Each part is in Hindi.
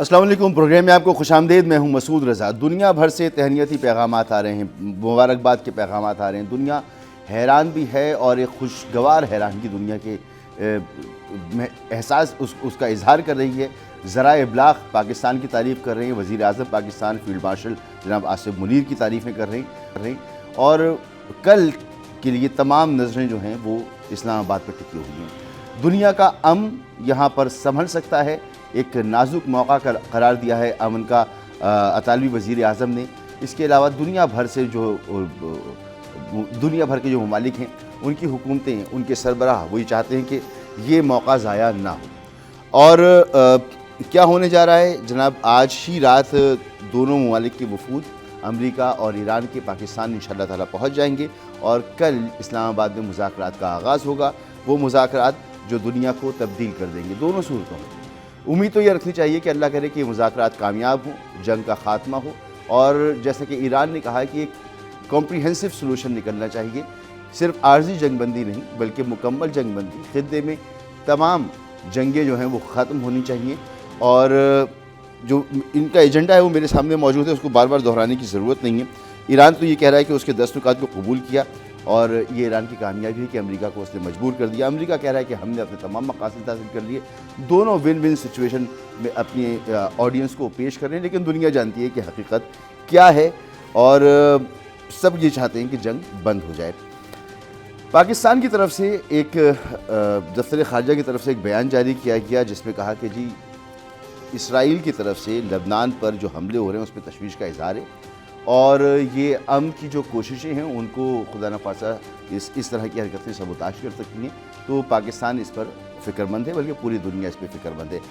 अस्सलाम वालेकुम। प्रोग्राम में आपको खुशामदीद। मैं हूं मसूद रज़ा। दुनिया भर से तहनीती पैगामात आ रहे हैं, मुबारकबाद के पैगामात आ रहे हैं। दुनिया हैरान भी है और एक खुशगवार हैरानगी दुनिया के में एहसास उसका इजहार कर रही है। ज़राए इब्लाग पाकिस्तान की तारीफ़ कर रहे हैं, वज़ीर आज़म पाकिस्तान फील्ड मार्शल जनाब आसिफ मुनीर की तारीफ़ें कर रही और कल के लिए तमाम नज़रें जो हैं वो इस्लामाबाद पर टिकी हुई हैं। दुनिया का अमन यहाँ पर संभल सकता है। एक नाजुक मौका करार दिया है अमन का अतालवी वज़ीर आज़म ने। इसके अलावा दुनिया भर के जो ममालिक हैं उनकी हुकूमतें, उनके सरबराह वही चाहते हैं कि ये मौका ज़ाया ना हो। और क्या होने जा रहा है जनाब, आज ही रात दोनों ममालिक के वफूद अमेरिका और ईरान के पाकिस्तान इंशाअल्लाह ताला पहुँच जाएंगे और कल इस्लामाबाद में मुज़ाकरात का आगाज़ होगा। वो मुज़ाकरात जो दुनिया को तब्दील कर देंगे दोनों सूरतों में। उम्मीद तो ये रखनी चाहिए कि अल्लाह करे कि मुज़ाकरात कामयाब हों, जंग का ख़ात्मा हो और जैसे कि ईरान ने कहा है कि एक कॉम्प्रिहेंसिव सलूशन निकलना चाहिए। सिर्फ आर्जी जंगबंदी नहीं बल्कि मुकम्मल जंगबंदी, ख़ित्ते में तमाम जंगें जो हैं वो ख़त्म होनी चाहिए। और जो इनका एजेंडा है वो मेरे सामने मौजूद है, उसको बार बार दोहराने की ज़रूरत नहीं है। ईरान तो ये कह रहा है कि उसके 10 नुकात को कबूल किया और ये ईरान की कामयाबी है कि अमेरिका को उसने मजबूर कर दिया। अमेरिका कह रहा है कि हमने अपने तमाम मकासद हासिल कर लिए। दोनों विन विन सिचुएशन में अपनी ऑडियंस को पेश कर रहे हैं, लेकिन दुनिया जानती है कि हकीकत क्या है और सब ये चाहते हैं कि जंग बंद हो जाए। पाकिस्तान की तरफ से एक दफ्तर ख़ारजा की तरफ से एक बयान जारी किया गया जिसमें कहा कि जी इसराइल की तरफ से लबनान पर जो हमले हो रहे हैं उस पर तशवीश का इज़हार है और ये अमन की जो कोशिशें हैं उनको खुदा न खास्ता इस तरह की हरकतें सबूताश कर सकती हैं। तो पाकिस्तान इस पर फ़िक्रमंद है, बल्कि पूरी दुनिया इस पर फ़िक्रमंद है।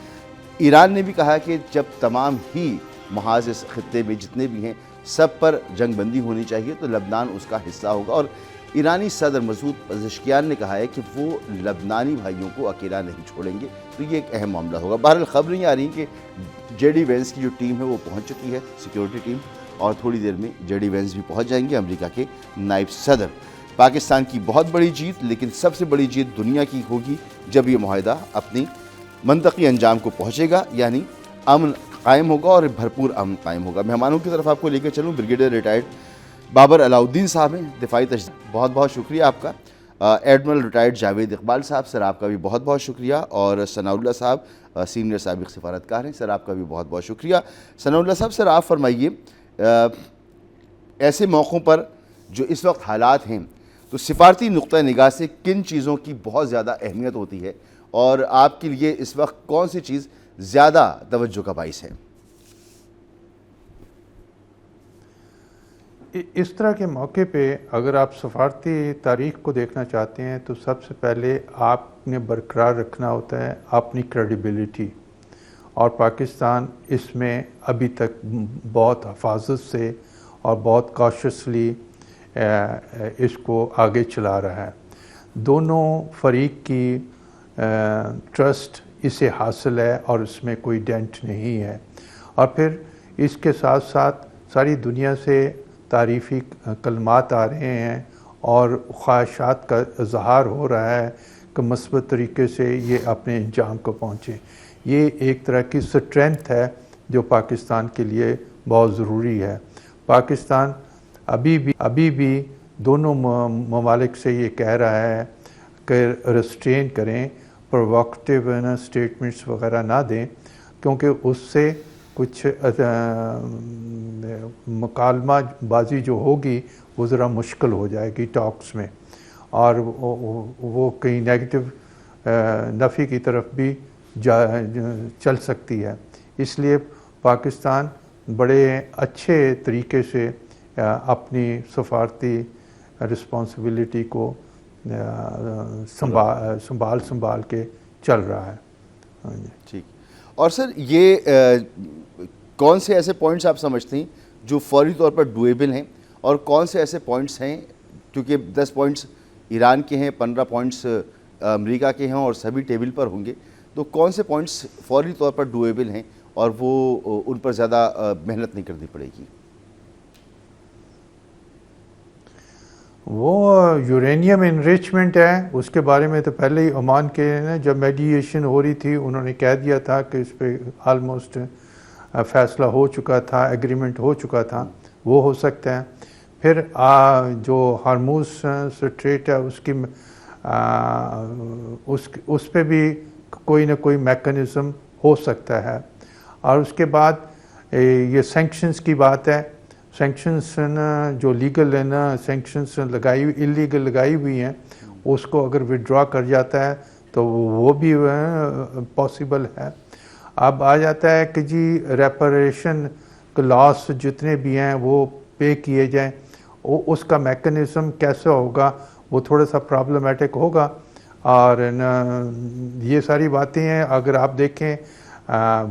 ईरान ने भी कहा कि जब तमाम ही महाज इस ख़ित्ते में जितने भी हैं सब पर जंगबंदी होनी चाहिए तो लबनान उसका हिस्सा होगा। और ईरानी सदर मसूद पज़ेश्कियान ने कहा है कि वो लबनानी भाइयों को अकेला नहीं छोड़ेंगे। तो ये एक अहम मामला होगा। बहरहाल खबरें ये आ रही हैं कि जेडी वेंस की जो टीम है वो पहुँच चुकी है, सिक्योरिटी टीम, और थोड़ी देर में जेडी वेंस भी पहुंच जाएंगे, अमेरिका के नायब सदर। पाकिस्तान की बहुत बड़ी जीत, लेकिन सबसे बड़ी जीत दुनिया की होगी जब ये मुआहदा अपनी मंतकी अंजाम को पहुंचेगा, यानी अमन कायम होगा और भरपूर अमन कायम होगा। मेहमानों की तरफ आपको लेकर चलूँ, ब्रिगेडियर रिटायर्ड बाबर अलाउद्दीन साहब हैं, दिफाई बहुत बहुत शुक्रिया आपका। एडमिरल रिटायर्ड जावेद इकबाल साहब, सर आपका भी बहुत बहुत शुक्रिया। और सनाउल्लाह साहब सीनियर साबिक़ सफारतकार हैं, सर आपका भी बहुत बहुत शुक्रिया। सनाउल्लाह साहब, सर आप फरमाइए, ऐसे मौक़ों पर जो इस वक्त हालात हैं तो सिफारती नुक्ता निगाह से किन चीज़ों की बहुत ज़्यादा अहमियत होती है और आपके लिए इस वक्त कौन सी चीज़ ज़्यादा तवज्जो का बाइस है? इस तरह के मौके पे अगर आप सफारती तारीख़ को देखना चाहते हैं तो सबसे पहले आपने बरकरार रखना होता है अपनी क्रेडिबिलिटी, और पाकिस्तान इसमें अभी तक बहुत हिफाजत से और बहुत कॉशियसली इसको आगे चला रहा है। दोनों फरीक की ट्रस्ट इसे हासिल है और इसमें कोई डेंट नहीं है। और फिर इसके साथ साथ सारी दुनिया से तारीफ़ी कलमात आ रहे हैं और ख्वाहिशात का इजहार हो रहा है कि मस्बत तरीके से ये अपने अंजाम को पहुँचे। ये एक तरह की स्ट्रेंथ है जो पाकिस्तान के लिए बहुत ज़रूरी है। पाकिस्तान अभी भी दोनों ममालिक से ये कह रहा है कि रिस्ट्रेन करें, प्रोवोकेटिव स्टेटमेंट्स वगैरह ना दें, क्योंकि उससे कुछ मुकालमा बाजी जो होगी वो ज़रा मुश्किल हो जाएगी टॉक्स में, और वो कहीं नेगेटिव नफ़ी की तरफ भी चल सकती है। इसलिए पाकिस्तान बड़े अच्छे तरीके से अपनी सफारती रिस्पॉन्सिबिलिटी को संभाल के चल रहा है। ठीक। और सर ये कौन से ऐसे पॉइंट्स आप समझते हैं जो फौरी तौर पर डुएबल हैं और कौन से ऐसे पॉइंट्स हैं, क्योंकि 10 पॉइंट्स ईरान के हैं, 15 पॉइंट्स अमेरिका के हैं और सभी टेबल पर होंगे, तो कौन से पॉइंट्स फौरी तौर पर डुएबल हैं और वो उन पर ज़्यादा मेहनत नहीं करनी पड़ेगी? वो यूरेनियम इनरिचमेंट है, उसके बारे में तो पहले ही ओमान के ने जब मेडिएशन हो रही थी उन्होंने कह दिया था कि इस पर आलमोस्ट फ़ैसला हो चुका था, एग्रीमेंट हो चुका था, वो हो सकता है। फिर जो हार्मूज़ स्ट्रेट है उसकी उस पे भी कोई ना कोई मैकेनिज़्म हो सकता है। और उसके बाद ये सैंक्शंस की बात है। सैंक्शंस ना जो लीगल है ना, सैंक्शंस इलीगल लगाई हुई हैं, उसको अगर विड्रॉ कर जाता है तो वो भी पॉसिबल है। अब आ जाता है कि जी रेपरेशन लॉस जितने भी हैं वो पे किए जाएं, उसका मैकेनिज़्म कैसे होगा, वो थोड़ा सा प्रॉब्लमेटिक होगा। और न ये सारी बातें हैं। अगर आप देखें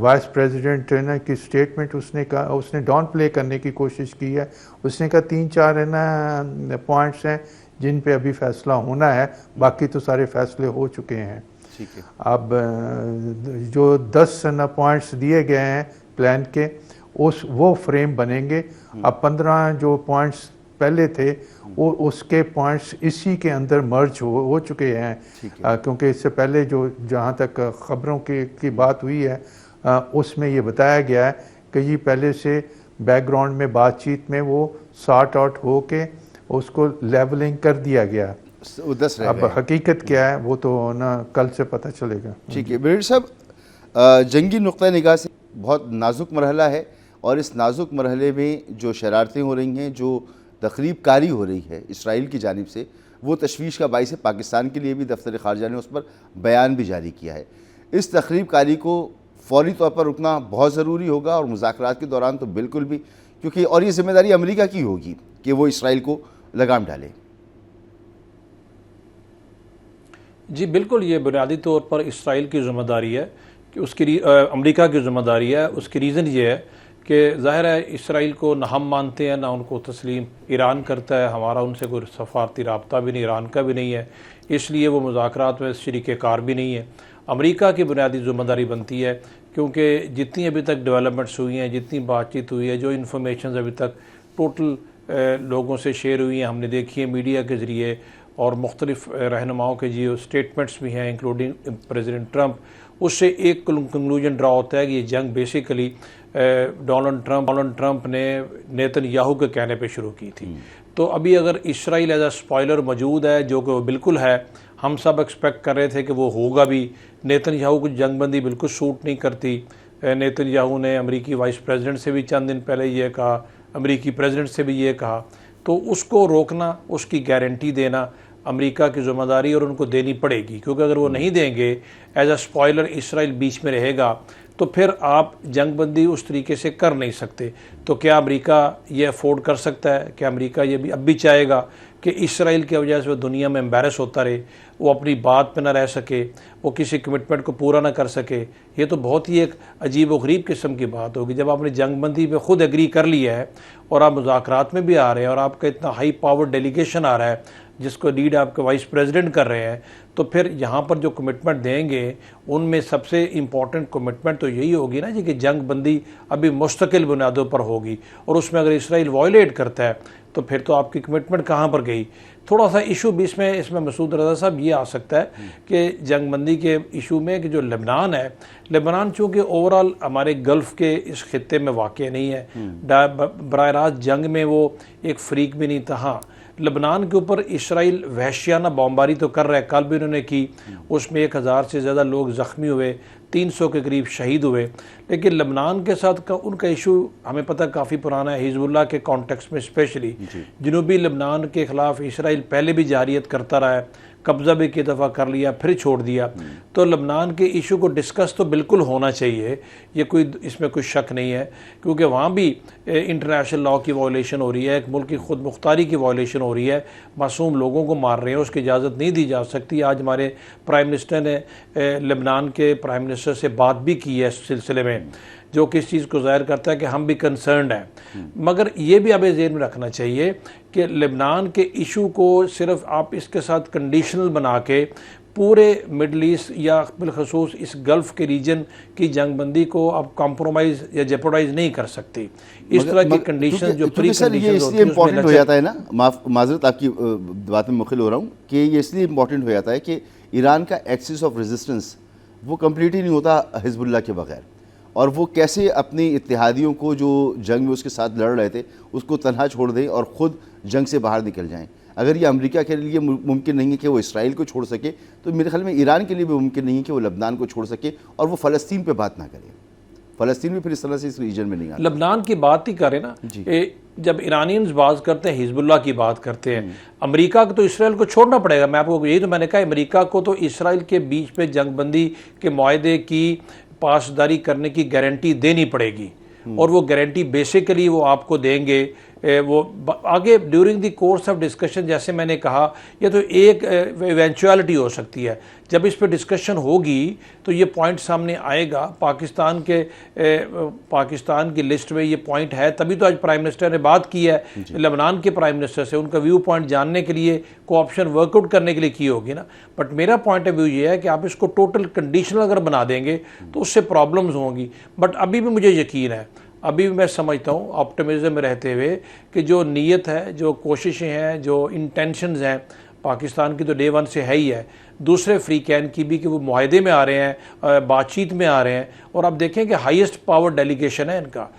वाइस प्रेसिडेंट है ना की स्टेटमेंट, उसने कहा, उसने डाउन प्ले करने की कोशिश की है। उसने कहा 3-4 है ना पॉइंट्स हैं जिन पे अभी फ़ैसला होना है, बाकी तो सारे फ़ैसले हो चुके हैं। ठीक है। अब जो 10 ना पॉइंट्स दिए गए हैं प्लान के, वो फ्रेम बनेंगे। अब 15 जो पॉइंट्स पहले थे वो उसके पॉइंट्स इसी के अंदर मर्ज हो चुके हैं। क्योंकि इससे पहले जो जहाँ तक ख़बरों की बात हुई है, उसमें ये बताया गया है कि ये पहले से बैकग्राउंड में बातचीत में वो सॉर्ट आउट हो के उसको लेवलिंग कर दिया गया। अब हकीकत क्या है वो तो ना कल से पता चलेगा। ठीक है ब्रिगेडियर साहब, जंगी नुक्ता निगाह से बहुत नाजुक मरहला है, और इस नाजुक मरहले में जो शरारतें हो रही हैं, जो तखरीबकारी हो रही है इसराइल की जानिब से, वो तशवीश का बाइस है। पाकिस्तान के लिए भी दफ्तर ख़ारजा ने उस पर बयान भी जारी किया है। इस तखरीबकारी को फ़ौरी तौर पर रुकना बहुत ज़रूरी होगा, और मुज़ाकरात के दौरान तो बिल्कुल भी, क्योंकि और ये ज़िम्मेदारी अमेरिका की होगी कि वो इसराइल को लगाम डाले। जी बिल्कुल, ये बुनियादी तौर पर इसराइल की ज़िम्मेदारी है कि उसकी अमेरिका की ज़िम्मेदारी है। उसकी रीज़न ये है कि ज़ाहिर है इसराइल को ना हम मानते हैं ना उनको तस्लीम ईरान करता है। हमारा उनसे कोई सफारती रब्ता भी नहीं, ईरान का भी नहीं है, इसलिए वो मुज़ाकरात में शरीक कार भी नहीं है। अमेरिका की बुनियादी ज़िम्मेदारी बनती है, क्योंकि जितनी अभी तक डेवलपमेंट्स हुई हैं, जितनी बातचीत हुई है, जो इन्फॉर्मेशन अभी तक टोटल लोगों से शेयर हुई हैं, हमने देखी है मीडिया के ज़रिए, और मुख्तलिफ़ रहनुमाओं के जो स्टेटमेंट्स भी हैं इंक्लूडिंग प्रेसिडेंट ट्रंप, उससे एक कंक्लूजन ड्रा होता है कि ये जंग बेसिकली डोनाल्ड ट्रंप ने नेतन्याहू के कहने पे शुरू की थी। तो अभी अगर इसराइल एज अ स्पॉइलर मौजूद है, जो कि वो बिल्कुल है, हम सब एक्सपेक्ट कर रहे थे कि वो होगा भी। नेतन्याहू को जंगबंदी बिल्कुल सूट नहीं करती। नेतन्याहू ने अमेरिकी वाइस प्रेसिडेंट से भी चंद दिन पहले ये कहा, अमेरिकी प्रेसिडेंट से भी ये कहा। तो उसको रोकना, उसकी गारंटी देना अमेरिका की ज़िम्मेदारी और उनको देनी पड़ेगी, क्योंकि अगर वो नहीं देंगे, एज अ स्पॉइलर इसराइल बीच में रहेगा, तो फिर आप जंगबंदी उस तरीके से कर नहीं सकते। तो क्या अमेरिका ये अफोर्ड कर सकता है? क्या अमेरिका ये भी अब भी चाहेगा कि इसराइल की वजह से वो दुनिया में एम्बेरस होता रहे, वो अपनी बात पे ना रह सके, वो किसी कमिटमेंट को पूरा ना कर सके? ये तो बहुत ही एक अजीब व गरीब किस्म की बात होगी। जब आपने जंगबंदी पे खुद एग्री कर लिया है और आप मुज़ाकरात में भी आ रहे हैं, और आपका इतना हाई पावर डेलीगेशन आ रहा है जिसको लीड आपके वाइस प्रेसिडेंट कर रहे हैं, तो फिर यहाँ पर जो कमिटमेंट देंगे उनमें सबसे इम्पॉर्टेंट कमिटमेंट तो यही होगी ना जी कि जंगबंदी अभी मुस्तकिल बुनियादों पर होगी, और उसमें अगर इसराइल वायलेट करता है तो फिर तो आपकी कमिटमेंट कहाँ पर गई? थोड़ा सा इशू भी इसमें मसूद रज़ा साहब ये आ सकता है कि जंगबंदी के इशू में कि जो लेबनान है, लेबनान चूँकि ओवरऑल हमारे गल्फ़ के इस खत्ते में वाक़ नहीं है, बराह रास्त जंग में वो एक फ़रीक भी नहीं था। हाँ, लेबनान के ऊपर इसराइल वहशियाना बमबारी तो कर रहा है, कल भी उन्होंने की, उसमें 1000 से ज़्यादा लोग ज़ख्मी हुए, 300 के करीब शहीद हुए। लेकिन लेबनान के साथ उनका इशू हमें पता काफ़ी पुराना है, हिजबुल्लाह के कॉन्टेक्स्ट में स्पेशली। जनूबी लेबनान के ख़िलाफ़ इसराइल पहले भी जारियत करता रहा है, कब्ज़ा भी कई दफ़ा कर लिया, फिर छोड़ दिया। तो लेबनान के इशू को डिस्कस तो बिल्कुल होना चाहिए, ये इसमें कोई शक नहीं है, क्योंकि वहाँ भी इंटरनेशनल लॉ की वायलेशन हो रही है, एक मुल्क की खुद मुख्तारी की वायलेशन हो रही है, मासूम लोगों को मार रहे हैं, उसकी इजाज़त नहीं दी जा सकती। आज हमारे प्राइम मिनिस्टर ने लेबनान के प्राइम मिनिस्टर से बात भी की है इस सिलसिले में, जो कि इस चीज़ को ज़ाहिर करता है कि हम भी कंसर्न्ड हैं। मगर ये भी हमें ज़हन में रखना चाहिए कि लेबनान के इशू को सिर्फ आप इसके साथ कंडीशनल बना के पूरे मिडल ईस्ट या बिलखसूस इस गल्फ़ के रीजन की जंगबंदी को आप कॉम्प्रोमाइज़ या जेपोडाइज नहीं कर सकती। इस तरह की कंडीशन जो प्री कंडीशन इसलिए इम्पॉर्टेंट हो जाता है ना, माजरत आपकी बात में मुखिल हो रहा हूँ, कि ये इसलिए इम्पॉर्टेंट हो जाता है कि ईरान का एक्सिस ऑफ रेजिस्टेंस वो कंप्लीट ही नहीं होता हिजबुल्लाह के बगैर, और वो कैसे अपने इत्तेहादियों को जो जंग में उसके साथ लड़ रहे थे उसको तनहा छोड़ दें और ख़ुद जंग से बाहर निकल जाएं। अगर ये अमेरिका के लिए मुमकिन नहीं है कि वो इसराइल को छोड़ सके, तो मेरे ख्याल में ईरान के लिए भी मुमकिन नहीं है कि वो लबनान को छोड़ सके और वो फ़लस्तीन पे बात ना करे। फ़लस्तीन भी फिर इस तरह से इस रीजन में नहीं आता। लबनान की बात ही करें ना, जब ईरानियंस बात करते हैं, हिजबुल्लाह की बात करते हैं, अमेरिका को तो इसराइल को छोड़ना पड़ेगा। मैं आपको यही तो मैंने कहा, अमेरिका को तो इसराइल के बीच में जंगबंदी के मुआहदे की पासदारी करने की गारंटी देनी पड़ेगी, और वो गारंटी बेसिकली वो आपको देंगे वो आगे during the course of discussion. जैसे मैंने कहा, ये तो एक इवेंचुअलिटी हो सकती है। जब इस पर डिस्कशन होगी तो ये पॉइंट सामने आएगा। पाकिस्तान की लिस्ट में ये पॉइंट है, तभी तो आज प्राइम मिनिस्टर ने बात की है लेबनान के प्राइम मिनिस्टर से, उनका व्यू पॉइंट जानने के लिए, को ऑप्शन वर्कआउट करने के लिए की होगी ना। बट मेरा पॉइंट ऑफ व्यू ये है कि आप इसको टोटल कंडीशनल अगर बना देंगे तो उससे प्रॉब्लम्स होंगी। बट अभी भी मुझे यकीन है, अभी भी मैं समझता हूँ ऑप्टिमिज्म में रहते हुए कि जो नीयत है, जो कोशिशें हैं, जो इंटेंशंस हैं पाकिस्तान की तो डे वन से है ही है, दूसरे फ्री कैन की भी कि वो मुआहदे में आ रहे हैं, बातचीत में आ रहे हैं। और अब देखें कि हाईएस्ट पावर डेलीगेशन है इनका।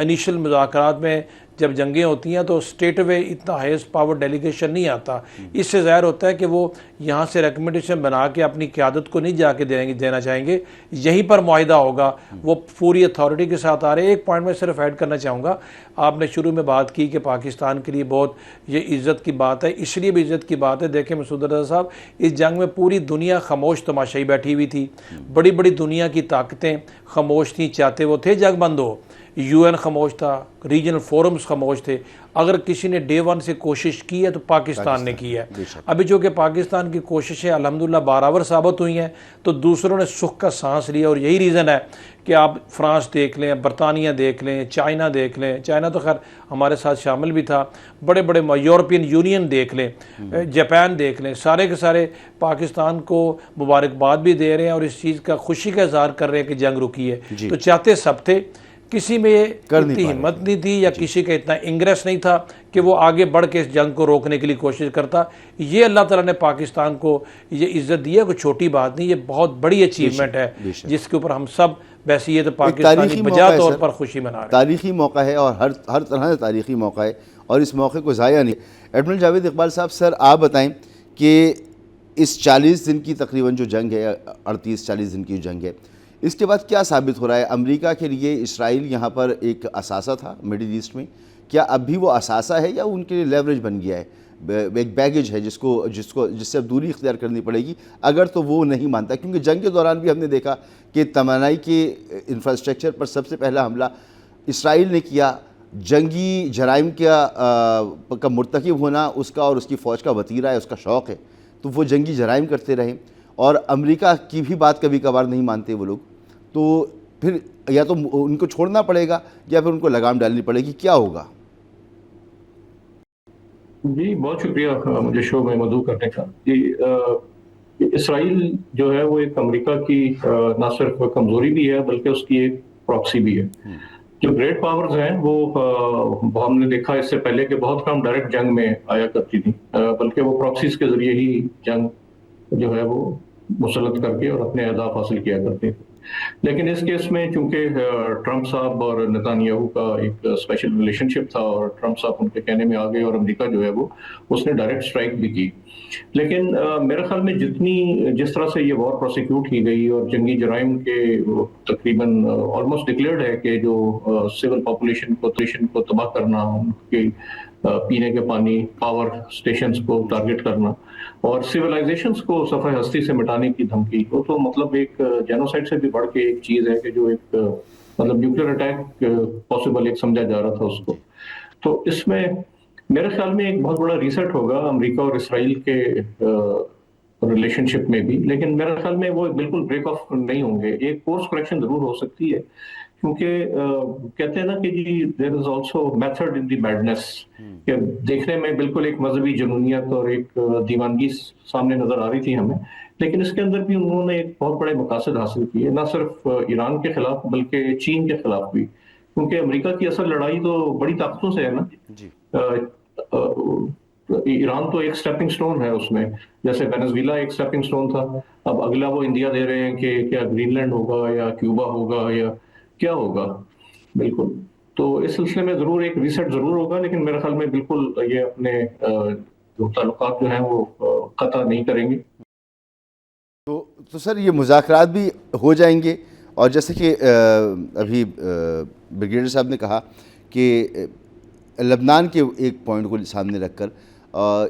इनिशियल मुज़ाकरात में जब जंगें होती हैं तो स्टेट वे इतना हाईएस्ट पावर डेलीगेशन नहीं आता। इससे ज़ाहिर होता है कि वो यहाँ से रिकमेंडेशन बना के अपनी क़यादत को नहीं जाके देना चाहेंगे, यहीं पर मुआहिदा होगा। वो पूरी अथॉरिटी के साथ आ रहे हैं। एक पॉइंट मैं सिर्फ ऐड करना चाहूँगा, आपने शुरू में बात की कि पाकिस्तान के लिए बहुत ये इज़्ज़त की बात है, इसलिए भी इज़्ज़त की बात है। देखें मसूद रज़ा साहब, इस जंग में पूरी दुनिया खामोश तमाशाई बैठी हुई थी। बड़ी बड़ी दुनिया की ताकतें खामोश थी, चाहते वो थे जंग बंद हो। यूएन खामोश था, रीजनल फोरम्स खामोश थे। अगर किसी ने डे वन से कोशिश की है तो पाकिस्तान ने की है। अभी जो कि पाकिस्तान की कोशिशें अल्हम्दुलिल्लाह बराबर साबित हुई हैं, तो दूसरों ने सुख का सांस लिया। और यही रीज़न है कि आप फ्रांस देख लें, बरतानिया देख लें, चाइना देख लें, चाइना तो खैर हमारे साथ शामिल भी था, बड़े बड़े यूरोपियन यूनियन देख लें, जापान देख लें, सारे के सारे पाकिस्तान को मुबारकबाद भी दे रहे हैं और इस चीज़ का खुशी का इजहार कर रहे हैं कि जंग रुकी है। तो चाहते सब थे, किसी में इतनी हिम्मत नहीं थी या किसी का इतना इंग्रेस नहीं था कि वो आगे बढ़ के इस जंग को रोकने के लिए कोशिश करता। ये अल्लाह ताला ने पाकिस्तान को ये इज़्ज़त दी है, कोई छोटी बात नहीं, ये बहुत बड़ी अचीवमेंट है जिसके ऊपर हम सब वैसे ये तो पाकिस्तानी बजा तौर पर खुशी मना रहे हैं। तारीखी मौका है और हर तरह से तारीखी मौका है और इस मौके को ज़ाया नहीं। एडमिरल जावेद इकबाल साहब, सर आप बताएं कि इस 40 दिन की तकरीबन जो जंग है, 38-40 दिन की जंग है, इसके बाद क्या साबित हो रहा है? अमेरिका के लिए इसराइल यहाँ पर एक असासा था मिडिल ईस्ट में, क्या अब भी वो असासा है या उनके लिए लेवरेज बन गया है, एक बैगेज है जिससे अब दूरी इख्तियार करनी पड़ेगी अगर तो वो नहीं मानता? क्योंकि जंग के दौरान भी हमने देखा कि तमन्नाई के इंफ्रास्ट्रक्चर पर सबसे पहला हमला इसराइल ने किया। जंगी जराइम का मुर्तकिब होना उसका और उसकी फ़ौज का वतीरा है, उसका शौक़ है, तो वो जंगी जराइम करते रहे। और अमेरिका की भी बात कभी कभार नहीं मानते वो लोग, तो फिर या तो उनको छोड़ना पड़ेगा या फिर उनको लगाम डालनी पड़ेगी, क्या होगा? जी बहुत शुक्रिया मुझे शो में मदऊ करने का। जी इसराइल जो है वो एक अमेरिका की ना सिर्फ कमजोरी भी है बल्कि उसकी एक प्रॉक्सी भी है। जो ग्रेट पावर्स हैं वो हमने देखा इससे पहले कि बहुत कम डायरेक्ट जंग में आया करती थी, बल्कि वो प्रॉक्सीज के जरिए ही जंग जो है वो मुसलत करके और अपने अहदाफ हासिल किया करते थे। लेकिन इस केस में चूंकि ट्रंप साहब और नेतान्याहू का एक स्पेशल रिलेशनशिप था और ट्रंप साहब उनके कहने में आ गए और अमेरिका जो है वो उसने डायरेक्ट स्ट्राइक भी की। लेकिन मेरे ख्याल में जिस तरह से ये वॉर प्रोसिक्यूट की गई और जंगी जराइम के तकरीबन ऑलमोस्ट डिक्लेयर्ड है कि जो सिविल पॉपुलेशन को तबाह करना, उनके पीने के पानी, पावर स्टेशंस को टारगेट करना और सिविलाइजेशंस को सफ़े हस्ती से मिटाने की धमकी, वो तो मतलब एक जेनोसाइड से भी बढ़ के एक चीज़ है कि जो एक मतलब न्यूक्लियर अटैक पॉसिबल एक समझा जा रहा था उसको। तो इसमें मेरे ख्याल में एक बहुत बड़ा रीसेट होगा अमेरिका और इसराइल के रिलेशनशिप में भी, लेकिन मेरे ख्याल में वो बिल्कुल ब्रेक ऑफ नहीं होंगे। एक कोर्स करेक्शन जरूर हो सकती है, क्योंकि कहते हैं ना कि जी there is also method in the madness, कि देखने में बिल्कुल एक मजहबी जुनूनियत और एक दीवानगी सामने नजर आ रही थी हमें, लेकिन इसके अंदर भी उन्होंने एक बहुत बड़े मकासद हासिल किए, ना सिर्फ ईरान के खिलाफ बल्कि चीन के खिलाफ भी, क्योंकि अमेरिका की असल लड़ाई तो बड़ी ताकतों से है ना जी। ईरान तो एक स्टेपिंग स्टोन है उसमें, जैसे वेनेजुएला एक स्टेपिंग स्टोन था, अब अगला वो इंडिया दे रहे हैं कि क्या ग्रीनलैंड होगा या क्यूबा होगा या क्या होगा। बिल्कुल। तो इस सिलसिले में ज़रूर एक रीसेट ज़रूर होगा, लेकिन मेरे ख्याल में बिल्कुल ये अपने जो ताल्लुकात जो हैं वो कतई नहीं करेंगे। तो सर ये मुज़ाकरात भी हो जाएंगे, और जैसे कि अभी ब्रिगेडियर साहब ने कहा कि लबनान के एक पॉइंट को सामने रखकर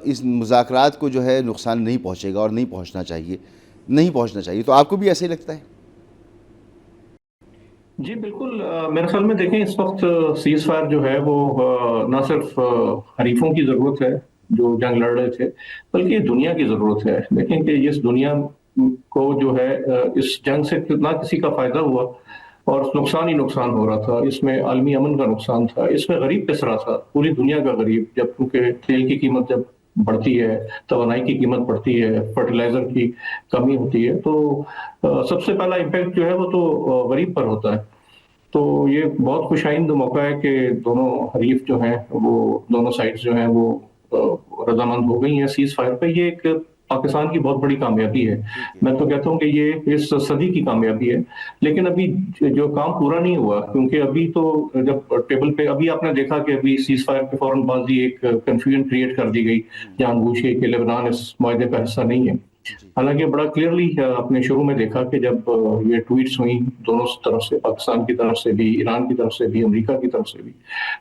इस मुज़ाकरात को जो है नुकसान नहीं पहुंचेगा और नहीं पहुंचना चाहिए, नहीं पहुंचना चाहिए। तो आपको भी ऐसे ही लगता है? जी बिल्कुल। मेरे ख्याल में देखें, इस वक्त सीज फायर जो है वो ना सिर्फ हरीफों की ज़रूरत है जो जंग लड़ रहे थे, बल्कि ये दुनिया की ज़रूरत है। देखें कि इस दुनिया को जो है इस जंग से ना किसी का फ़ायदा हुआ और नुकसान ही नुकसान हो रहा था। इसमें आलमी अमन का नुकसान था, इसमें गरीब पिस रहा था, पूरी दुनिया का गरीब। जब क्योंकि तेल की कीमत जब बढ़ती है, तवानाई की कीमत बढ़ती है, फर्टिलाइजर की कमी होती है, तो सबसे पहला इम्पैक्ट जो है वो तो गरीब पर होता है। तो ये बहुत खुशाइंद मौका है कि दोनों हरीफ जो हैं वो, दोनों साइड्स जो हैं वो रजामंद हो गई हैं सीज फायर पे। ये एक पाकिस्तान की बहुत बड़ी कामयाबी है। ठीक है। मैं तो कहता हूँ कि ये इस सदी की कामयाबी है। लेकिन अभी जो काम पूरा नहीं हुआ, क्योंकि अभी तो जब टेबल पे अभी आपने देखा कि अभी सीज फायर के फौरन बाद ही एक कंफ्यूजन क्रिएट कर दी गई जानबूझ के कि लेबनान इस मायदे का हिस्सा नहीं है। जी। हालांकि बड़ा क्लियरली आपने शुरू में देखा कि जब ये ट्वीट्स हुई दोनों तरफ से, पाकिस्तान की तरफ से भी, ईरान की तरफ से भी, अमेरिका की तरफ से भी,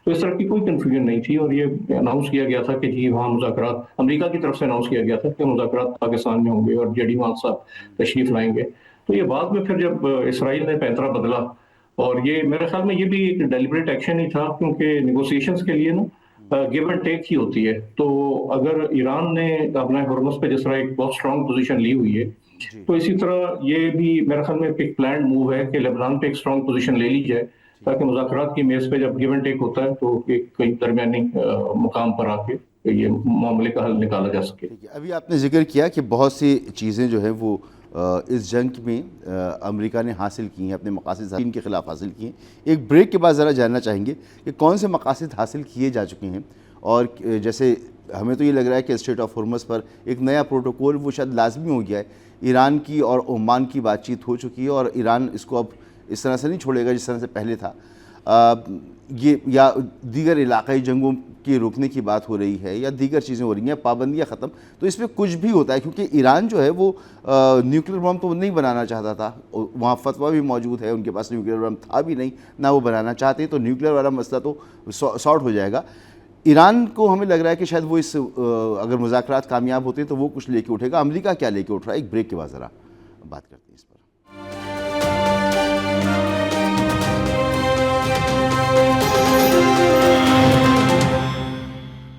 तो इस तरह की कोई कंफ्यूजन नहीं थी। और ये अनाउंस किया गया था कि जी वहाँ मुज़ाकरात, अमेरिका की तरफ से अनाउंस किया गया था कि मुज़ाकरात पाकिस्तान में होंगे और जेडी मान साहब तशरीफ लाएंगे। तो ये बाद में फिर जब इसराइल ने पैंतरा बदला, और ये मेरे ख्याल में ये भी एक डेलिब्रेट एक्शन ही था, क्योंकि निगोसिएशंस के लिए ना गिव एंड टेक ही होती है। तो अगर ईरान ने अपना हॉर्मुज़ पे जिस तरह एक बहुत स्ट्रांग पोजीशन ली हुई है, जी। तो इसी तरह ये भी मेरे ख्याल में एक प्लान मूव है कि लेबनान पे एक स्ट्रांग पोजीशन ले ली जाए, ताकि मुज़ाकरात की मेज पे जब गिव एंड टेक होता है तो एक कहीं दरमियानी मुकाम पर आके ये मामले का हल निकाला जा सके। ठीक है। अभी आपने जिक्र किया कि बहुत सी चीज़ें जो हैं वो इस जंग में अमेरिका ने हासिल की हैं, अपने मकासद चीन के ख़िलाफ़ हासिल किए हैं। एक ब्रेक के बाद ज़रा जानना चाहेंगे कि कौन से मकासद हासिल किए जा चुके हैं, और जैसे हमें तो ये लग रहा है कि स्ट्रेट ऑफ हॉर्मुज़ पर एक नया प्रोटोकॉल वो शायद लाजमी हो गया है। ईरान की और ओमान की बातचीत हो चुकी है, और ईरान इसको अब इस तरह से नहीं छोड़ेगा जिस तरह से पहले था। ये या दीगर इलाक़ाई जंगों के रोकने की बात हो रही है, या दीगर चीज़ें हो रही हैं, पाबंदियाँ ख़त्म। तो इसमें कुछ भी होता है, क्योंकि ईरान जो है वो न्यूक्लियर बम तो नहीं बनाना चाहता था, वहाँ फतवा भी मौजूद है, उनके पास न्यूक्लियर बम था भी नहीं, ना वो बनाना चाहते, तो न्यूक्लियर वाला मसला तो सॉर्ट हो जाएगा। ईरान को हमें लग रहा है कि शायद वो इस अगर मुज़ाकरात कामयाब होते हैं तो वो कुछ लेके उठेगा। अमेरिका क्या लेके उठ रहा है, एक ब्रेक के बाद ज़रा बात करते हैं इस पर।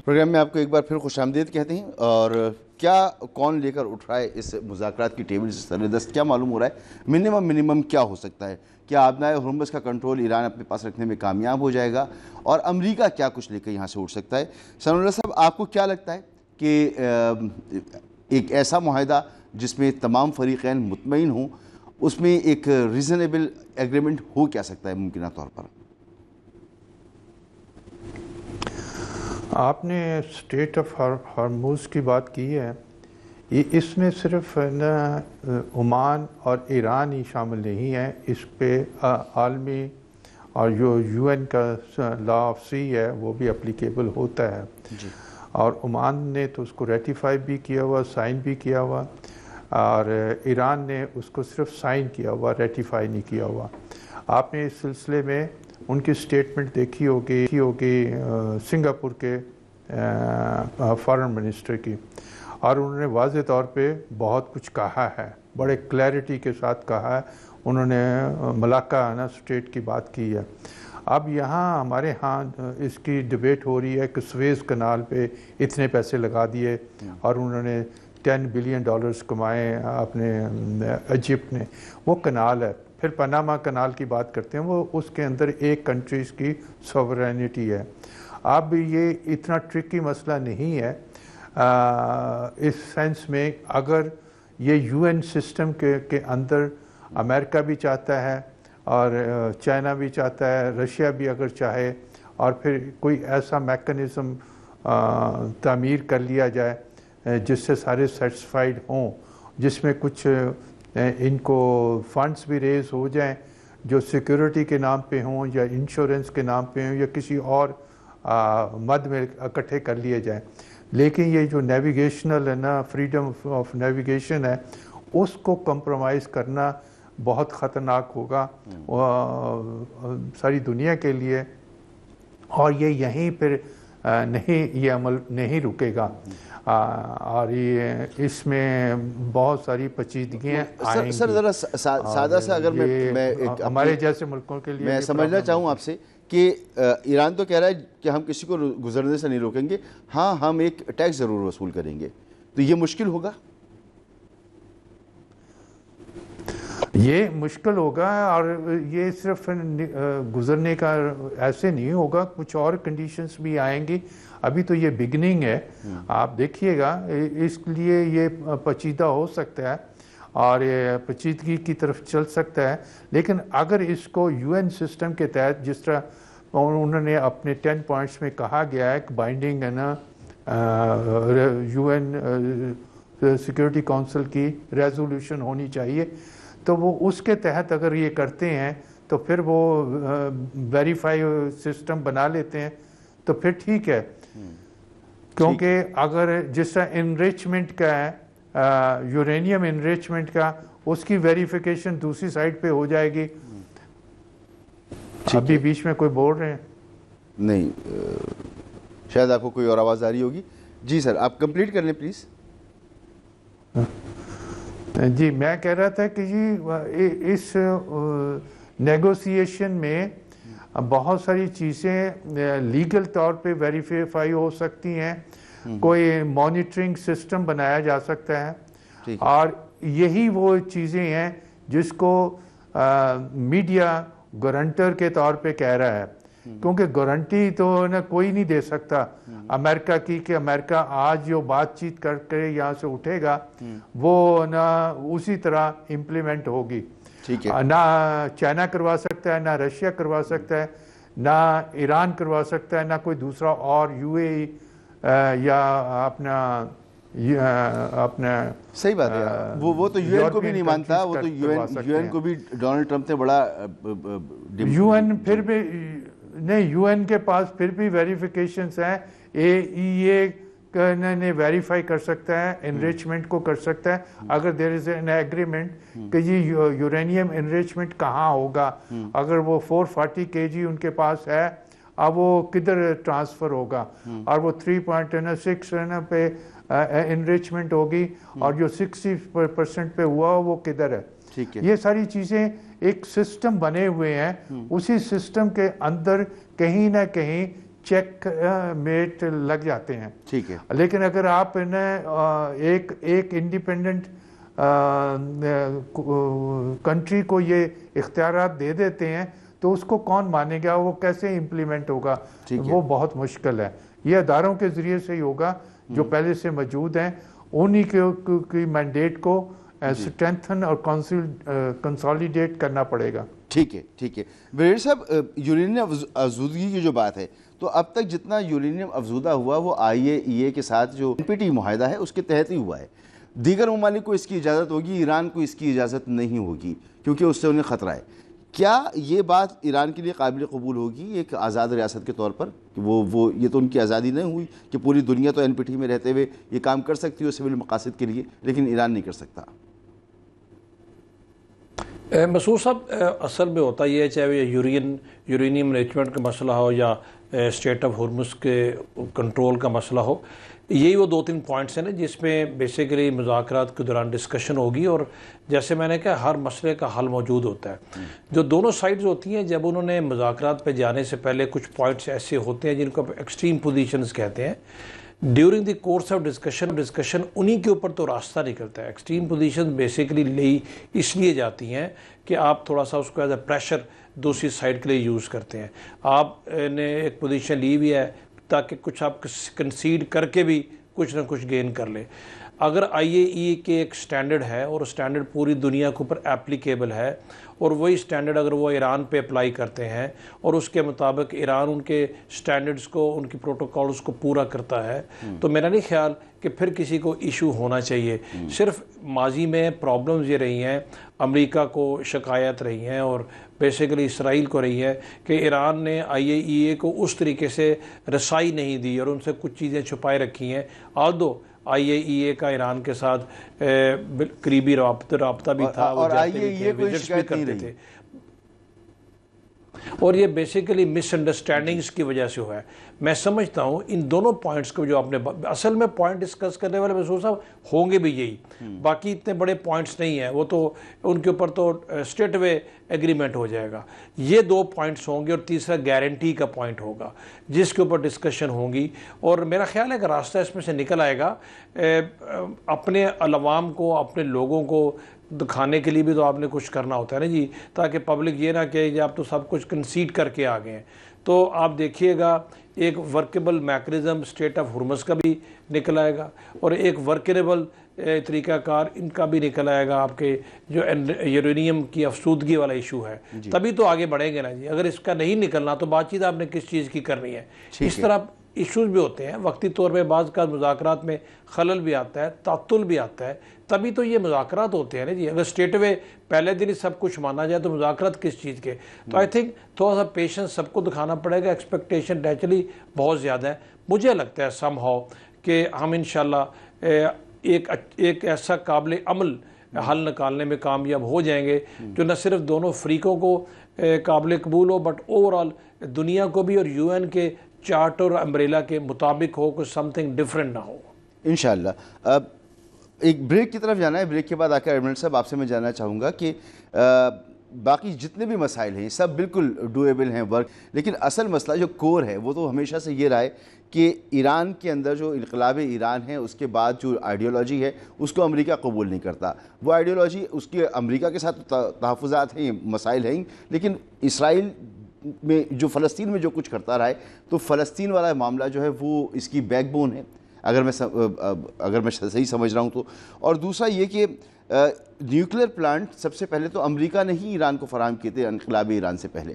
प्रोग्राम में आपको एक बार फिर खुशामदीद कहते हैं। और क्या कौन लेकर उठ रहा है इस मुज़ाकरात की टेबल से सरदस्त, क्या मालूम हो रहा है? मिनिमम क्या हो सकता है? क्या आबनाए हॉर्मुज़ का कंट्रोल ईरान अपने पास रखने में कामयाब हो जाएगा, और अमेरिका क्या कुछ लेकर यहाँ से उठ सकता है? सनउल्लाह साहब, आपको क्या लगता है कि एक ऐसा मुआहदा जिसमें तमाम फ़रीक़ैन मुतमईन हों, उसमें एक रीज़नेबल एग्रीमेंट हो क्या सकता है मुमकिन तौर पर? आपने स्टेट ऑफ हॉर्मुज़ की बात की है, ये इसमें सिर्फ न ओमान और ईरान ही शामिल नहीं है, इस पे आलमी और जो यूएन का लॉ ऑफ सी है वो भी एप्लीकेबल होता है जी। और ओमान ने तो उसको रेटिफाई भी किया हुआ, साइन भी किया हुआ, और ईरान ने उसको सिर्फ साइन किया हुआ, रेटिफाई नहीं किया हुआ। आपने इस सिलसिले में उनकी स्टेटमेंट देखी होगी सिंगापुर के फॉरेन मिनिस्टर की, और उन्होंने वाज़े तौर पे बहुत कुछ कहा है, बड़े क्लैरिटी के साथ कहा है। उन्होंने मलाक्का आना स्टेट की बात की है। अब यहाँ हमारे यहाँ इसकी डिबेट हो रही है कि सुएज़ कनाल पे इतने पैसे लगा दिए, और उन्होंने $10 बिलियन कमाए अपने इजिप्ट ने, वो कनाल है। फिर पनामा कनाल की बात करते हैं, वो उसके अंदर एक कंट्रीज़ की सॉवरेनिटी है। अब ये इतना ट्रिकी मसला नहीं है इस सेंस में, अगर ये यूएन सिस्टम के अंदर अमेरिका भी चाहता है और चाइना भी चाहता है, रशिया भी अगर चाहे, और फिर कोई ऐसा मैकेनिज़्म तामीर कर लिया जाए जिससे सारे सेटिस्फाइड हों, जिसमें कुछ इनको फंड्स भी रेज़ हो जाएं, जो सिक्योरिटी के नाम पे हों या इंश्योरेंस के नाम पे हों या किसी और मद में इकट्ठे कर लिए जाएं। लेकिन ये जो नेविगेशनल है ना, फ्रीडम ऑफ नेविगेशन है, उसको कंप्रोमाइज़ करना बहुत ख़तरनाक होगा सारी दुनिया के लिए, और ये यहीं पर नहीं, ये अमल नहीं रुकेगा। और ये इसमें बहुत सारी पेचीदगियाँ आएंगी। सर ज़रा सादा सा अगर मैं एक हमारे जैसे मुल्कों के लिए मैं समझना चाहूँ आपसे कि ईरान तो कह रहा है कि हम किसी को गुजरने से नहीं रोकेंगे, हाँ हम एक टैक्स ज़रूर वसूल करेंगे, तो ये मुश्किल होगा? ये मुश्किल होगा, और ये सिर्फ गुजरने का ऐसे नहीं होगा, कुछ और कंडीशंस भी आएंगी। अभी तो ये बिगनिंग है, आप देखिएगा, इसलिए ये पेचीदा हो सकता है और ये पेचीदगी की तरफ चल सकता है। लेकिन अगर इसको यूएन सिस्टम के तहत, जिस तरह उन्होंने अपने 10 पॉइंट्स में कहा गया है कि बाइंडिंग है ना, यूएन सिक्योरिटी काउंसिल की रेजोल्यूशन होनी चाहिए, तो वो उसके तहत अगर ये करते हैं तो फिर वो वेरीफाई सिस्टम बना लेते हैं तो फिर ठीक है। क्योंकि अगर जिस तरह इनरिचमेंट का है, यूरेनियम इनरिचमेंट का, उसकी वेरिफिकेशन दूसरी साइड पे हो जाएगी। अभी बीच में कोई बोल रहे हैं? नहीं, शायद आपको कोई और आवाज़ आ रही होगी। जी सर, आप कंप्लीट कर लें प्लीज़। जी, मैं कह रहा था कि जी इस नेगोशिएशन में बहुत सारी चीज़ें लीगल तौर पे वेरीफाई हो सकती हैं, कोई मॉनिटरिंग सिस्टम बनाया जा सकता है, और यही वो चीज़ें हैं जिसको मीडिया गारंटर के तौर पे कह रहा है। क्योंकि गारंटी तो ना कोई नहीं दे सकता अमेरिका की कि अमेरिका आज जो बातचीत करके यहाँ से उठेगा वो ना उसी तरह इम्प्लीमेंट होगी। ठीक है। ना चाइना करवा सकता है, ना रशिया करवा सकता है, ना ईरान करवा सकता है, ना कोई दूसरा और यूएई या अपना सही बात है। वो तो यूएन को भी नहीं मानता, वो तो यूएन को भी डोनाल्ड ट्रंप ने बड़ा यूएन फिर भी नहीं, यूएन के पास फिर भी वेरिफिकेशंस हैं। एईए ने वेरीफाई कर सकता है, एनरिचमेंट को कर सकता है, अगर देयर इज एन एग्रीमेंट कि ये यूरेनियम एनरिचमेंट कहाँ होगा। अगर वो 440 kg उनके पास है, अब वो किधर ट्रांसफ़र होगा, और वो 3.6 पे एनरिचमेंट होगी, और जो 60% पे हुआ वो किधर है। ठीक है। ये सारी चीज़ें एक सिस्टम बने हुए हैं, उसी सिस्टम के अंदर कहीं ना कहीं चेक मेट लग जाते हैं। ठीक है। लेकिन अगर आप एक इंडिपेंडेंट कंट्री को ये इख्तियारात दे देते हैं तो उसको कौन मानेगा, वो कैसे इम्प्लीमेंट होगा, वो बहुत मुश्किल है। ये अदारों के ज़रिए से ही होगा जो पहले से मौजूद हैं, उन्हीं के मैंडेट को स्ट्रेंथन और कंसोलिडेट करना पड़ेगा। ठीक है, ठीक है। वजीर साहब, यूरेनियम अफजूदगी की जो बात है, तो अब तक जितना यूरेनियम अफजूदा हुआ वो IAEA के साथ जो NPT मुआहदा है उसके तहत ही हुआ है। दीगर ममालिक को इसकी इजाज़त होगी, ईरान को इसकी इजाज़त नहीं होगी क्योंकि उससे उन्हें ख़तरा है। क्या ये बात ईरान के लिए काबिल कबूल होगी एक आज़ाद रियासत के तौर पर कि वो ये तो उनकी आज़ादी नहीं हुई कि पूरी दुनिया तो NPT में रहते हुए ये काम कर सकती है सिविल मकासद के लिए, लेकिन ईरान नहीं कर सकता? मसूद साहब, असल में होता ये है, चाहे यूरेनियम एनरिचमेंट का मसला हो या स्टेट ऑफ हॉर्मुज़ के कंट्रोल का मसला हो, यही वो 2-3 पॉइंट्स हैं ना जिसमें बेसिकली मुज़ाकरात के दौरान डिस्कशन होगी। और जैसे मैंने कहा, हर मसले का हल मौजूद होता है। जो दोनों साइड्स होती हैं, जब उन्होंने मुज़ाकरात पे जाने से पहले कुछ पॉइंट्स ऐसे होते हैं जिनको एक्सट्रीम पोजीशंस कहते हैं। During the course of discussion उन्हीं के ऊपर तो रास्ता निकलता है। एक्सट्रीम पोजीशन बेसिकली ली इसलिए जाती हैं कि आप थोड़ा सा उसको एज अ प्रेशर दूसरी साइड के लिए यूज़ करते हैं। आपने एक पोजीशन ली हुई है ताकि कुछ आप कंसीड करके भी कुछ ना कुछ गेन कर ले। अगर IAEA के एक स्टैंडर्ड है और स्टैंडर्ड पूरी दुनिया के ऊपर एप्लीकेबल है और वही स्टैंडर्ड अगर वो ईरान पे अप्लाई करते हैं और उसके मुताबिक ईरान उनके स्टैंडर्ड्स को, उनकी प्रोटोकॉल्स को पूरा करता है, तो मेरा नहीं ख्याल कि फिर किसी को इशू होना चाहिए। सिर्फ माजी में प्रॉब्लम्स ये रही हैं, अमेरिका को शिकायत रही हैं और बेसिकली इसराइल को रही है कि ईरान ने IAEA को उस तरीके से रसाई नहीं दी और उनसे कुछ चीज़ें छुपाए रखी हैं। आल्दो IAEA का ईरान के साथ करीबी रबता भी था, और IAEA को शिकायत नहीं रही। और ये बेसिकली मिसअंडरस्टैंडिंग्स की वजह से हुआ है। मैं समझता हूँ इन दोनों पॉइंट्स को जो आपने, असल में पॉइंट डिस्कस करने वाले मसूद साहब होंगे भी यही, बाकी इतने बड़े पॉइंट्स नहीं हैं, वो तो उनके ऊपर तो स्ट्रेट वे एग्रीमेंट हो जाएगा। ये 2 पॉइंट्स होंगे और तीसरा गारंटी का पॉइंट होगा जिसके ऊपर डिस्कशन होंगी। और मेरा ख्याल है कि रास्ता इसमें से निकल आएगा। अपने अवाम को, अपने लोगों को दिखाने के लिए भी तो आपने कुछ करना होता है ना जी, ताकि पब्लिक ये ना कहे कि आप तो सब कुछ कंसीड करके आ गए हैं। तो आप देखिएगा एक workable mechanism state of Hormuz का भी निकल आएगा और एक वर्केबल तरीक़ाकार इनका भी निकल आएगा। आपके जो यूरेनियम की अफसूदगी वाला इशू है, तभी तो आगे बढ़ेंगे ना जी। अगर इसका नहीं निकलना तो बातचीत आपने किस चीज़ की करनी है। इस तरह इश्यूज़ भी होते हैं वक्ती तौर पे, बाज़ का मुज़ाकरात में खलल भी आता है, तातुल भी आता है, तभी तो ये मुज़ाकरात होते हैं ना जी। अगर स्टेट वे पहले दिन ही सब कुछ माना जाए तो मुज़ाकरात किस चीज़ के। तो आई थिंक थोड़ा सा पेशेंस सबको दिखाना पड़ेगा। एक्सपेक्टेशन नेचुरली बहुत ज़्यादा है। मुझे लगता है समहाउ कि हम इंशाल्लाह एक ऐसा काबिल अमल हल निकालने में कामयाब हो जाएंगे जो न सिर्फ दोनों फ्रीकों को काबिल कबूल हो, बट ओवरऑल दुनिया को भी और UN के चार्टर और अम्ब्रेला के मुताबिक हो, कुछ समथिंग डिफरेंट ना हो इंशाल्लाह। अब एक ब्रेक की तरफ जाना है। ब्रेक के बाद आकर एडमिरल साहब आपसे मैं जानना चाहूँगा कि बाकी जितने भी मसाइल हैं सब बिल्कुल डूएबल हैं वर्क, लेकिन असल मसला जो कोर है वो तो हमेशा से ये रहा है कि ईरान के अंदर जो इनकलाब ईरान है उसके बाद जो आइडियोलॉजी है उसको अमेरिका कबूल नहीं करता। वो आइडियोलॉजी उसके अमेरिका के साथ तहफ़्फ़ुज़ात हैं, मसाइल हैं, लेकिन इसराइल में जो फ़लस्तीन में जो कुछ करता रहा है, तो फ़लस्तीन वाला मामला जो है वो इसकी बैकबोन है, अगर मैं सही समझ रहा हूँ तो। और दूसरा ये कि न्यूक्लियर प्लांट सबसे पहले तो अमेरिका ने ही ईरान को फराहम किए थे इनकलाब ईरान से पहले।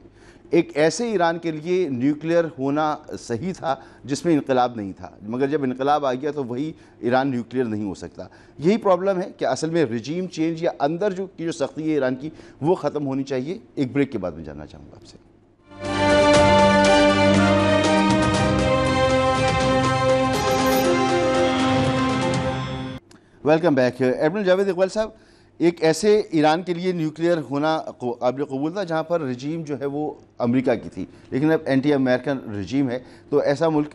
एक ऐसे ईरान के लिए न्यूक्लियर होना सही था जिसमें इनकलाब नहीं था, मगर जब इनकलाब आ गया तो वही ईरान न्यूक्लियर नहीं हो सकता। यही प्रॉब्लम है कि असल में रिजीम चेंज या अंदर जो सख्ती है ईरान की वो ख़त्म होनी चाहिए। एक ब्रेक के बाद मैं जानना चाहूँगा आपसे। Welcome back. Admiral Javed Iqbal साहब, एक ऐसे ईरान के लिए न्यूक्लियर होना काबिल कबूल था जहाँ पर रजीम जो है वो अमेरिका की थी, लेकिन अब एंटी अमेरिकन रजीम है, तो ऐसा मुल्क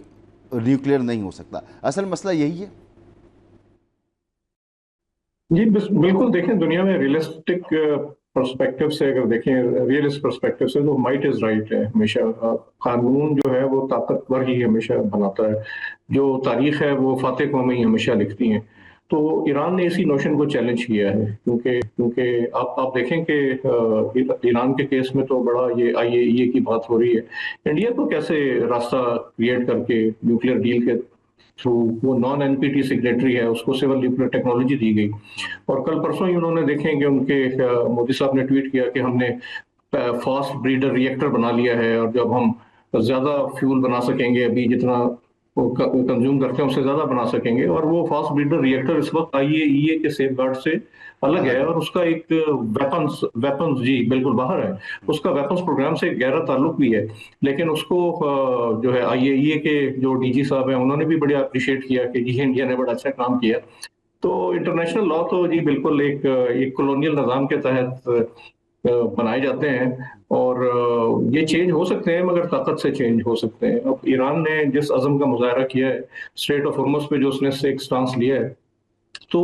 न्यूक्लियर नहीं हो सकता। असल मसला यही है जी। बिल्कुल देखें, दुनिया में रियलिस्टिक पर्सपेक्टिव से अगर देखें, रियलिस्ट पर्सपेक्टिव से तो माइट इज राइट है हमेशा। कानून जो है वो ताकतवर ही हमेशा बनाता है, जो तारीख है वो फातेह कौमें ही हमेशा लिखती हैं। तो ईरान ने इसी नोशन को चैलेंज किया है, क्योंकि आप देखें कि ईरान के केस में तो बड़ा ये IAEA की बात हो रही है। इंडिया को कैसे रास्ता क्रिएट करके न्यूक्लियर डील के थ्रू, वो नॉन NPT सिग्नेटरी है, उसको सिविल न्यूक्लियर टेक्नोलॉजी दी गई। और कल परसों ही उन्होंने देखें कि उनके मोदी साहब ने ट्वीट किया कि हमने फास्ट ब्रीडर रिएक्टर बना लिया है, और जब हम ज्यादा फ्यूल बना सकेंगे, अभी जितना कंज्यूम करते हैं उससे ज्यादा बना सकेंगे। और वो फास्ट ब्रीडर रिएक्टर इस वक्त IAEA के सेफ गार्ड से अलग है, और उसका एक वेपन्स जी बिल्कुल बाहर है, उसका वेपन्स प्रोग्राम से गहरा ताल्लुक भी है। लेकिन उसको जो है IAEA के जो DG साहब हैं उन्होंने भी बड़ा अप्रिशिएट किया कि जी इंडिया ने बड़ा अच्छा काम किया। तो इंटरनेशनल लॉ तो जी बिल्कुल एक कॉलोनियल निज़ाम के तहत बनाए जाते हैं, और ये चेंज हो सकते हैं, मगर ताकत से चेंज हो सकते हैं। अब ईरान ने जिस अज़म का मुजाहरा किया है, स्ट्रेट ऑफ हॉर्मुज़ पे जो उसने एक स्टांस लिया है, तो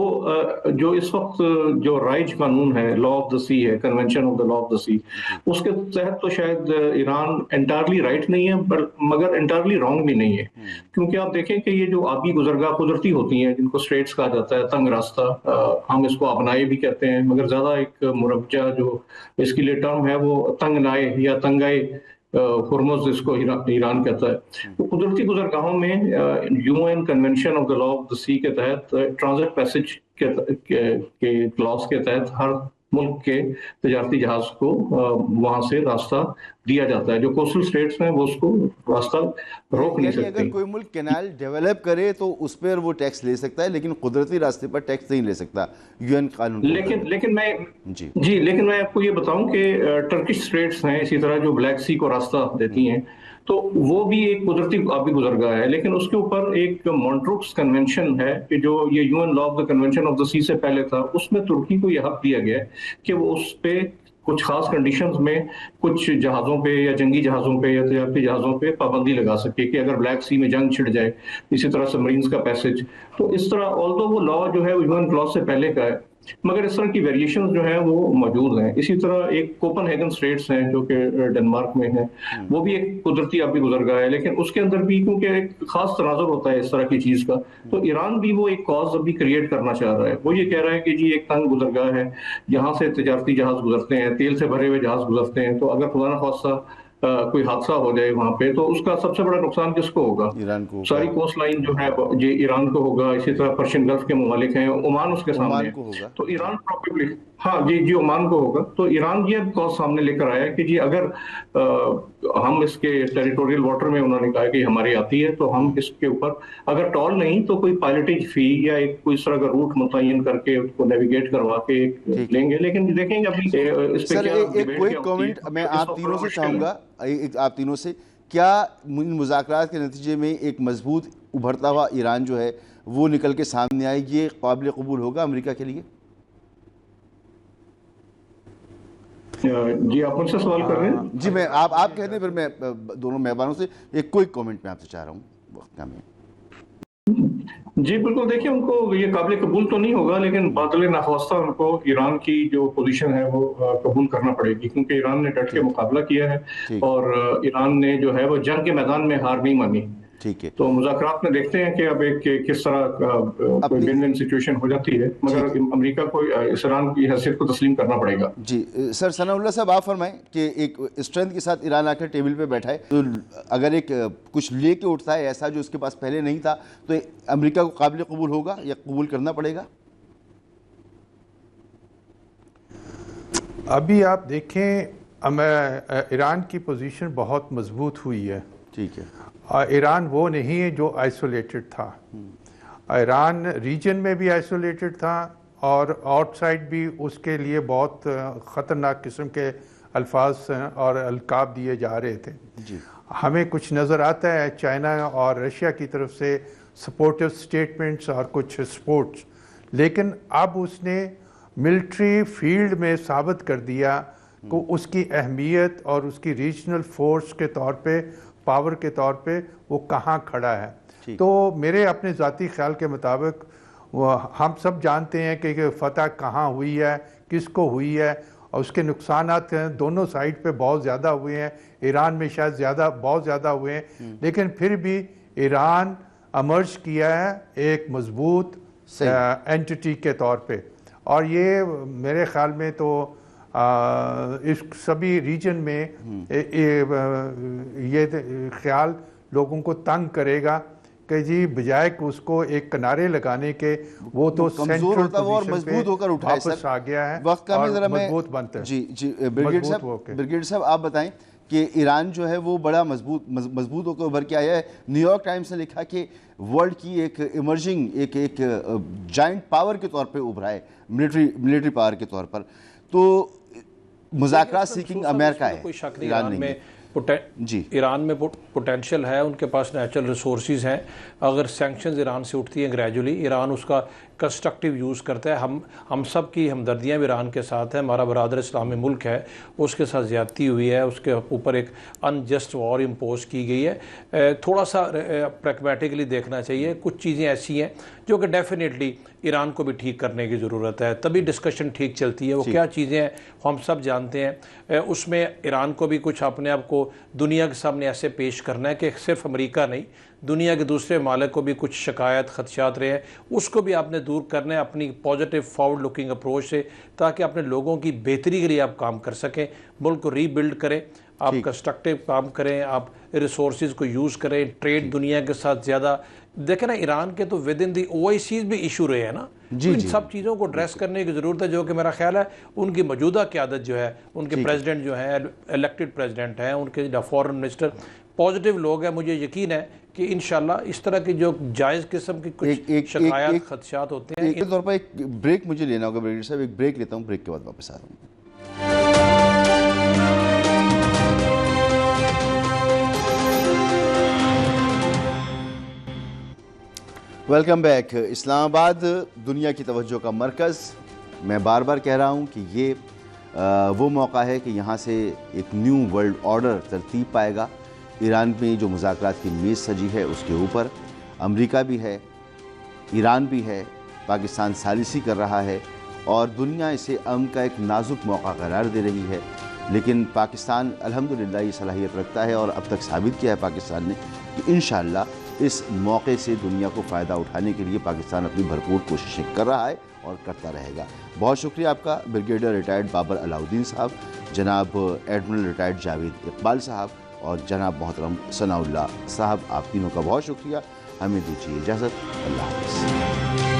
जो इस वक्त जो राइज कानून है, लॉ ऑफ द सी है, convention of the law of the sea, उसके तहत तो शायद ईरान एंटायरली राइट नहीं है, मगर एंटायरली रॉन्ग भी नहीं है। क्योंकि आप देखें कि ये जो आबी गुजरगाह कुदरती होती हैं, जिनको स्ट्रेट्स कहा जाता है, तंग रास्ता, हम इसको आबनाए भी कहते हैं, मगर ज्यादा एक मुरब्जा जो इसके लिए टर्म है वो तंग नाए या तंगाए हुर्मुज़ जिसको ईरान कहता है, तो कुदरती गुजरगाहों में UN convention of the law of the sea के तहत ट्रांजिट पैसेज के क्लॉज के तहत हर मुल्क के तजारती जहाज को वहां से रास्ता दिया जाता है। जो कोस्टल स्टेट्स हैं वो उसको रास्ता रोक नहीं यानी अगर सकते। कोई मुल्क कैनाल डेवलप करे तो उस पर वो टैक्स ले सकता है, लेकिन कुदरती रास्ते पर टैक्स नहीं ले सकता यूएन कानून के लेकिन मुताबिक। लेकिन मैं जी जी लेकिन मैं आपको ये बताऊं कि टर्किश स्ट्रेट्स हैं इसी तरह जो ब्लैक सी को रास्ता देती हैं, तो वो भी एक कुदरती आबी गुजरगाह है, लेकिन उसके ऊपर एक मॉन्ट्रूक्स कन्वेंशन है कि जो ये UN law of the convention of the sea से पहले था, उसमें तुर्की को यह हक दिया गया है कि वो उस पे कुछ खास कंडीशंस में कुछ जहाज़ों पे या जंगी जहाज़ों पे या तजारती जहाज़ों पे पाबंदी लगा सके कि अगर ब्लैक सी में जंग छिड़ जाए, इसी तरह सबमरीन्स का पैसेज। तो इस तरह ऑल्दो वो लॉ जो है यूएन क्लॉज से पहले का है, मगर इस तरह की वेरिएशंस जो हैं वो मौजूद हैं। इसी तरह एक कोपनहेगन स्टेट्स हैं जो कि डेनमार्क में है, वो भी एक कुदरती आबी गुजरगाह है, लेकिन उसके अंदर भी क्योंकि एक खास तनाजुर होता है इस तरह की चीज का, तो ईरान भी वो एक कॉज अभी क्रिएट करना चाह रहा है। वो ये कह रहा है कि जी एक तंग गुजरगाह है, यहाँ से तजारती जहाज गुजरते हैं, तेल से भरे हुए जहाज गुजरते हैं, तो अगर खुदा न खास्ता कोई हादसा हो जाए वहां पे, तो उसका सबसे बड़ा नुकसान किसको होगा? ईरान को होगा। सारी कोस्ट लाइन जो है ये ईरान को होगा। इसी तरह पर्शियन गल्फ के ममालिक हैं, ओमान उसके सामने ओमान है, को होगा। तो ईरान प्रॉबेबली हाँ जी ओमान को होगा। तो ईरान ये कॉज सामने लेकर आया कि जी अगर हम इसके टेरिटोरियल वाटर में, उन्होंने कहा कि हमारी आती है, तो हम इसके ऊपर अगर टॉल नहीं तो कोई पायलटेज फी या एक कोई इस तरह का रूट मुतय्यन करके उसको नेविगेट करवा के लेंगे। लेकिन देखेंगे अभी इस पे सर क्या एक डिबेट क्विक क्या होती है। कमेंट मैं इस आप वक्त तीनों से मुश्किल है। चाहूँगा, आप तीनों से, क्या इन मुज़ाकरात के नतीजे में एक मजबूत उभरता हुआ ईरान जो है वो निकल के सामने आए, ये काबिल कबूल होगा अमेरिका के लिए? जी आप मुझसे सवाल कर रहे हैं? जी मैं आप कहते हैं, फिर मैं दोनों मेहमानों से एक क्विक कमेंट मैं आपसे चाह रहा हूँ, वक्त कम है। जी बिल्कुल, देखिए उनको ये काबिल कबूल तो नहीं होगा, लेकिन बादल नाख्वास्ता उनको ईरान की जो पोजीशन है वो कबूल करना पड़ेगी, क्योंकि ईरान ने डट के मुकाबला किया है ठीक। और ईरान ने जो है वो जंग के मैदान में हार नहीं मानी। ठीक है, तो मुज़ाकरात में देखते हैं कि अब एक किस तरह कोई विन विन सिचुएशन हो जाती है, मगर अमेरिका को इस ईरान की हैसियत को तस्लीम करना पड़ेगा। जी सर सनाउल्लाह साहब आप फरमाएं कि एक स्ट्रेंथ के साथ ईरान आकर टेबल पे बैठा है, तो अगर एक कुछ लेके उठता है ऐसा जो उसके पास पहले नहीं था, तो अमेरिका को काबिल कबूल होगा या कबूल करना पड़ेगा? अभी आप देखें ईरान की पोजीशन बहुत मजबूत हुई है। ठीक है, ईरान वो नहीं है जो आइसोलेटेड था। ईरान रीजन में भी आइसोलेटेड था और आउटसाइड भी उसके लिए बहुत ख़तरनाक किस्म के अल्फाज और अलकाब दिए जा रहे थे। जी हमें कुछ नज़र आता है चाइना और रशिया की तरफ से सपोर्टिव स्टेटमेंट्स और कुछ सपोर्ट्स, लेकिन अब उसने मिलिट्री फील्ड में साबित कर दिया कि उसकी अहमियत और उसकी रीजनल फोर्स के तौर पे, पावर के तौर पे वो कहाँ खड़ा है। तो मेरे अपने ज़ाती ख्याल के मुताबिक हम सब जानते हैं कि फतह कहाँ हुई है, किसको हुई है, और उसके नुकसानात दोनों साइड पे बहुत ज़्यादा हुए हैं। ईरान में शायद बहुत ज़्यादा हुए हैं, लेकिन फिर भी ईरान अमर्ज किया है एक मजबूत एंटिटी के तौर पे, और ये मेरे ख्याल में तो इस सभी रीजन में ये ख्याल लोगों को तंग करेगा कि जी बजाय कि उसको एक किनारे लगाने के, वो तो कमजोर होता है और मजबूत होकर उठा है। वापस आ गया है, वक्त का में जरा मजबूत बनता है। जी ब्रिगेड साहब आप बताएं कि ईरान जो है वो बड़ा मजबूत होकर उभर के आया है। न्यूयॉर्क टाइम्स ने लिखा कि वर्ल्ड की एक इमर्जिंग एक जाइंट पावर के तौर पे उभरा है, मिलिट्री पावर के तौर पर। तो मुज़ाकरात सीकिंग अमेरिका है, कोई शक नहीं। ईरान नहीं। जी ईरान में पोटेंशियल है, उनके पास नेचुरल रिसोर्सेज हैं। अगर सैंक्शंस ईरान से उठती हैं ग्रेजुअली, ईरान उसका कंस्ट्रक्टिव यूज़ करता है। हम सब की हमदर्दियाँ भी ईरान के साथ हैं। हमारा बरादर इस्लामी मुल्क है, उसके साथ ज़्यादती हुई है, उसके ऊपर एक अनजस्ट वॉर इम्पोज की गई है। थोड़ा सा प्रैग्मेटिकली देखना चाहिए। कुछ चीज़ें ऐसी हैं जो कि डेफिनेटली ईरान को भी ठीक करने की ज़रूरत है, तभी डिस्कशन ठीक चलती है। वो क्या चीज़ें हैं हम सब जानते हैं। उसमें ईरान को भी कुछ अपने आप को दुनिया के सामने ऐसे पेश करना है कि सिर्फ अमेरिका नहीं, दुनिया के दूसरे मालिक को भी कुछ शिकायत खदशात रहे हैं, उसको भी आपने दूर करना है अपनी पॉजिटिव फॉरवर्ड लुकिंग अप्रोच से, ताकि अपने लोगों की बेहतरी के लिए आप काम कर सकें, मुल्क को रीबिल्ड करें। आप कंस्ट्रक्टिव काम करें, आप रिसोर्सेज को यूज़ करें, ट्रेड दुनिया के साथ ज़्यादा देखें ना। ईरान के तो विद इन दी OICs भी इशू रहे हैं ना, तो इन सब चीज़ों को ड्रेस करने की ज़रूरत है, जो कि मेरा ख्याल है उनकी मौजूदा क़यादत जो है, उनके प्रेसिडेंट जो है इलेक्टेड प्रेसिडेंट हैं, उनके फॉरेन मिनिस्टर पॉजिटिव लोग हैं, मुझे यकीन है कि इंशाल्लाह इस तरह की जो जायज़ किस्म की कुछ शिकायत खदशात होते हैं। एक तौर पर एक ब्रेक मुझे लेना होगा ब्रिगेडियर साहब, एक ब्रेक लेता हूँ, ब्रेक के बाद वापस आ रहा हूँ। Welcome back. इस्लामाबाद दुनिया की तवज्जो का मरकज़। मैं बार बार कह रहा हूँ कि ये वो मौका है कि यहाँ से एक न्यू वर्ल्ड ऑर्डर तरतीब पाएगा। ईरान में जो मुज़ाकरात की मेज़ सजी है उसके ऊपर अमेरिका भी है, ईरान भी है, पाकिस्तान सालिसी कर रहा है और दुनिया इसे अमन का एक नाजुक मौका करार दे रही है। लेकिन पाकिस्तान अल्हम्दुलिल्लाह ये सलाहियत रखता है और अब तक साबित किया है पाकिस्तान ने कि इंशाअल्लाह इस मौके से दुनिया को फ़ायदा उठाने के लिए पाकिस्तान अपनी भरपूर कोशिशें कर रहा है और करता रहेगा। बहुत शुक्रिया आपका ब्रिगेडियर रिटायर्ड बाबर अलाउद्दीन साहब, जनाब एडमिरल रिटायर्ड जावेद इकबाल साहब और जनाब मोहतरम सनाउल्लाह साहब, आप तीनों का बहुत शुक्रिया। हमें दीजिए इजाज़त। अल्लाह हाफ़िज़।